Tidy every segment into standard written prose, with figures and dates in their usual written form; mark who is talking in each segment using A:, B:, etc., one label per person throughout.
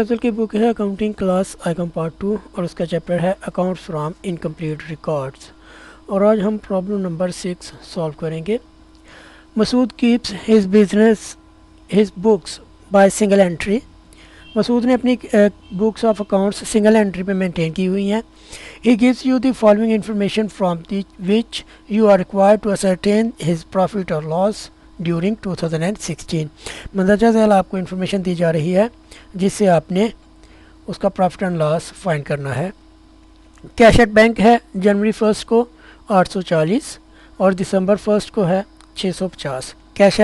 A: फजल की बुक है accounting class icon part 2 और उसका चैप्टर है अकाउंट्स फ्रॉम इनकम्प्लीट रिकॉर्ड्स। और आज हम प्रॉब्लम नंबर 6 सॉल्व करेंगे। Masood keeps his business his books by single entry. Masood ने अपनी books of accounts single entry पे मेंटेन की हुई हैं। He gives you the following information from the which you are required to ascertain his profit और loss during 2016। मंदरजा झैल आपको इन्फॉर्मेशन दी जा रही है जिससे आपने उसका प्रॉफिट एंड लॉस फाइंड करना है। कैश एट बैंक है जनवरी 1 को 840 और दिसंबर 1 को है 650। कैश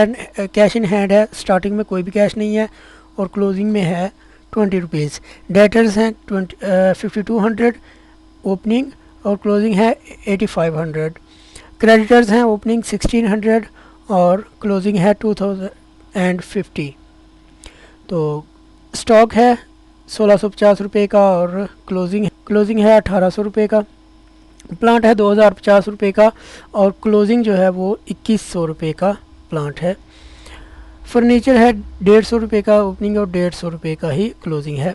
A: इन हैंड है, स्टार्टिंग में कोई भी कैश नहीं है और क्लोजिंग में है 20 रुपीज़। डेटर्स हैं 5200, ओपनिंग और क्लोजिंग है 8500। क्रेडिटर्स हैं ओपनिंग 1600 और क्लोजिंग है 2050। तो स्टॉक है 1650 रुपये का और क्लोजिंग है 1800 रुपये का। प्लांट है 2050 रुपये का और क्लोजिंग जो है वो 2100 रुपये का प्लांट है। फर्नीचर है 150 रुपये का ओपनिंग और 150 रुपये का ही क्लोजिंग है।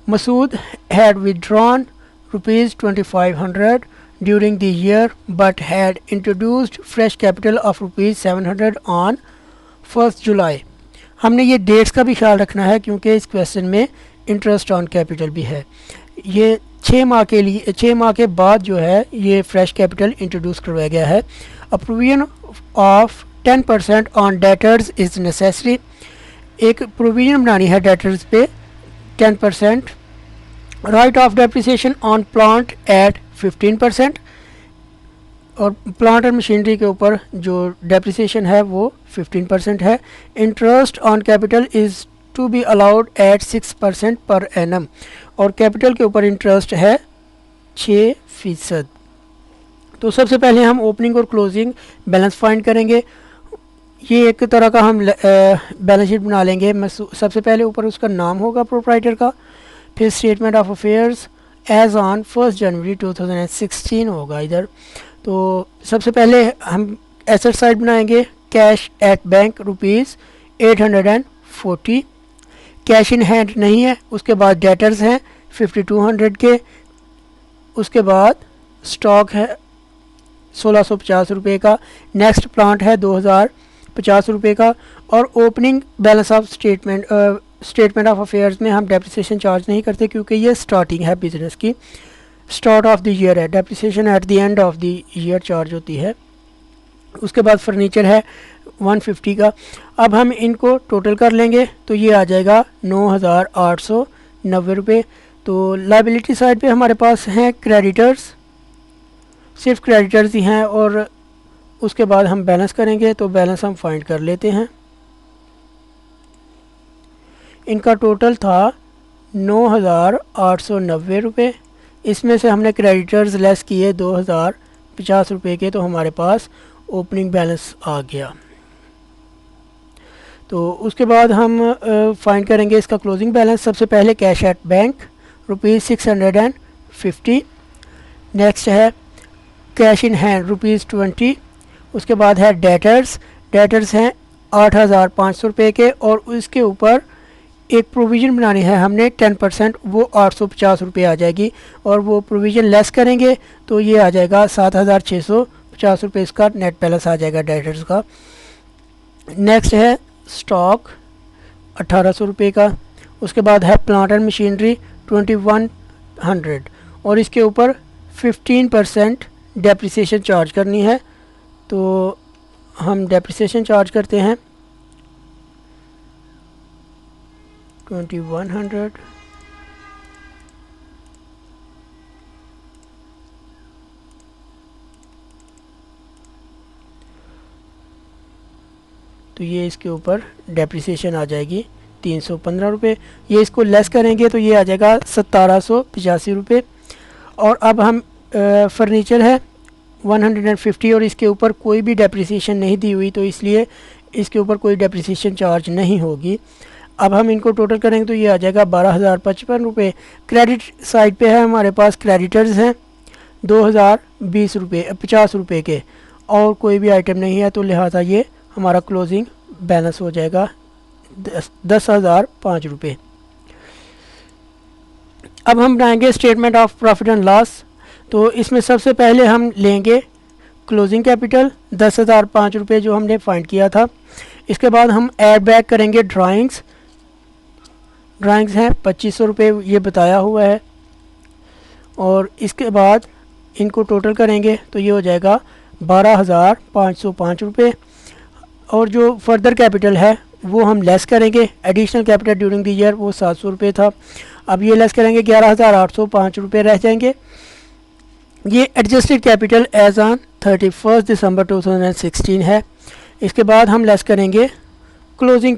A: Masood had withdrawn ₹2500 during the year but had introduced fresh capital of ₹700 on 1st July। हमने ये डेट्स का भी ख्याल रखना है क्योंकि इस क्वेश्चन में इंटरेस्ट ऑन कैपिटल भी है। ये 6 माह के बाद जो है ये फ्रेश कैपिटल इंट्रोड्यूस करवाया गया है। A provision of 10% on debtors is necessary. एक प्रोविजन बनानी है डेटर्स पे 10%। Right of depreciation on plant at 15% और प्लांट और मशीनरी के ऊपर जो डेप्रिसिएशन है वो 15% है। Interest on capital is to be allowed at 6% per annum और कैपिटल के ऊपर इंटरेस्ट है 6%। तो सबसे पहले हम ओपनिंग और क्लोजिंग बैलेंस फाइंड करेंगे। ये एक तरह का हम बैलेंस शीट बना लेंगे। सबसे पहले ऊपर उसका नाम होगा प्रोप्राइटर का, फिर statement of affairs as on 1 January 2016 होगा इधर। तो सबसे पहले हम एसेट साइड बनाएंगे। Cash at bank ₹840। Cash in hand नहीं है। उसके बाद डेटर्स हैं 5200 के। उसके बाद स्टॉक है 1650 रुपये का। नेक्स्ट प्लांट है 2050 रुपये का और opening balance of statement of affairs में हम डेप्रिसिएशन चार्ज नहीं करते क्योंकि ये स्टार्टिंग है बिजनेस की, स्टार्ट ऑफ द ईयर है। Depreciation at the end of the year charge होती है। उसके बाद फर्नीचर है 150 का। अब हम इनको टोटल कर लेंगे तो ये आ जाएगा 9890 रुपये। तो लाइबिलिटी साइड पे हमारे पास हैं क्रेडिटर्स, सिर्फ क्रेडिटर्स ही हैं और उसके बाद हम बैलेंस करेंगे तो बैलेंस हम फाइंड कर लेते हैं। इनका टोटल था 9890 रुपये। इसमें से हमने क्रेडिटर्स लेस किए 2050 रुपये के, तो हमारे पास ओपनिंग बैलेंस आ गया। तो उसके बाद हम फाइंड करेंगे इसका क्लोजिंग बैलेंस। सबसे पहले कैश एट बैंक ₹650। नेक्स्ट है कैश इन हैंड ₹20। उसके बाद है डेटर्स हैं 8500 रुपये के और उसके ऊपर एक प्रोविज़न बनानी है हमने 10%, वो 850 रुपये आ जाएगी और वो प्रोविज़न लेस करेंगे तो ये आ जाएगा 7650 रुपये। इसका नेट बैलेंस आ जाएगा डेटर्स का। नेक्स्ट है स्टॉक 1800 रुपये का। उसके बाद है प्लांट एंड मशीनरी 2100 और इसके ऊपर 15% डेप्रिसिएशन चार्ज करनी है। तो हम डेप्रिसिएशन चार्ज करते हैं 2100। तो ये इसके ऊपर डेप्रिसिएशन आ जाएगी 315 रुपये। ये इसको लेस करेंगे तो ये आ जाएगा 1785 रुपये। और अब हम फर्नीचर है 150 और इसके ऊपर कोई भी डेप्रिसिएशन नहीं दी हुई तो इसलिए इसके ऊपर कोई डेप्रिसिएशन चार्ज नहीं होगी। अब हम इनको टोटल करेंगे तो ये आ जाएगा 12055 रुपये। क्रेडिट साइड पे है हमारे पास क्रेडिटर्स हैं 2020 रुपये 50 रुपये के और कोई भी आइटम नहीं है तो लिहाजा ये हमारा क्लोजिंग बैलेंस हो जाएगा 10,005 रुपये। अब हम बनाएंगे statement of profit and loss. तो इसमें सबसे पहले हम लेंगे क्लोजिंग कैपिटल 10,005 रुपये जो हमने फाइंड किया था। इसके बाद हम ऐड बैक करेंगे ड्राइंग्स हैं 2500 रुपये, ये बताया हुआ है। और इसके बाद इनको टोटल करेंगे तो ये हो जाएगा 12,505 रुपये। और जो फर्दर कैपिटल है वो हम लेस करेंगे। Additional capital during the year वो 700 रुपये था, अब ये लेस करेंगे 11,805 रुपये रह जाएंगे। ये एडजस्टेड कैपिटल एज ऑन 31 दिसंबर 2016 है। इसके बाद हम लेस करेंगे क्लोजिंग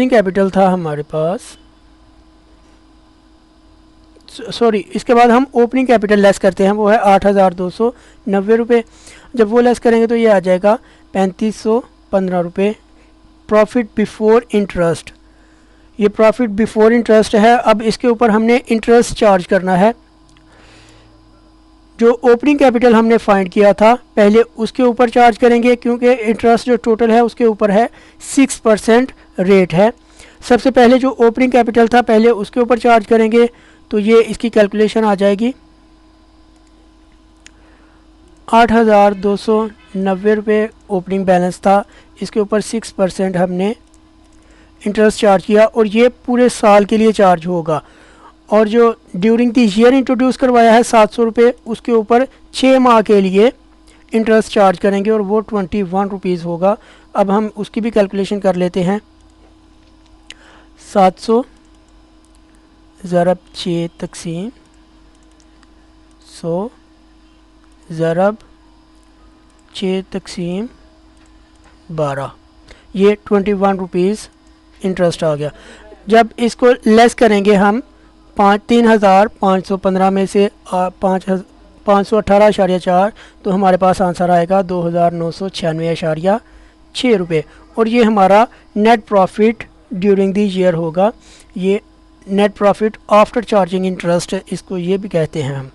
A: कैपिटल था हमारे पास, सॉरी, इसके बाद हम ओपनिंग कैपिटल लेस करते हैं, वो है 8,290 रुपये। जब वो लेस करेंगे तो ये आ जाएगा 3,515 रुपये। प्रॉफिट बिफोर इंटरेस्ट, ये प्रॉफिट बिफोर इंटरेस्ट है। अब इसके ऊपर हमने इंटरेस्ट चार्ज करना है। जो ओपनिंग कैपिटल हमने फाइंड किया था पहले उसके ऊपर चार्ज करेंगे, क्योंकि इंटरेस्ट जो टोटल है उसके ऊपर है 6% रेट है। सबसे पहले जो ओपनिंग कैपिटल था पहले उसके ऊपर चार्ज करेंगे, तो ये इसकी कैलकुलेशन आ जाएगी 8,290 रुपये ओपनिंग बैलेंस था, इसके ऊपर 6% हमने इंटरेस्ट चार्ज किया और ये पूरे साल के लिए चार्ज होगा। और जो ड्यूरिंग द ईयर इंट्रोड्यूस करवाया है 700 रुपये, उसके ऊपर 6 माह के लिए इंटरेस्ट चार्ज करेंगे और वो 21 रुपीज़ होगा। अब हम उसकी भी कैलकुलेशन कर लेते हैं। 700 ज़रब 6 तक़सीम 100 ज़रब 6 तक़सीम 12, ये 21 रुपीज़ इंटरेस्ट आ गया। जब इसको लेस करेंगे हम 3,515 में से 518.4, तो हमारे पास आंसर आएगा 2,996.6 रुपये। और ये हमारा net profit during the year होगा। ये net profit after charging interest, इसको ये भी कहते हैं हम।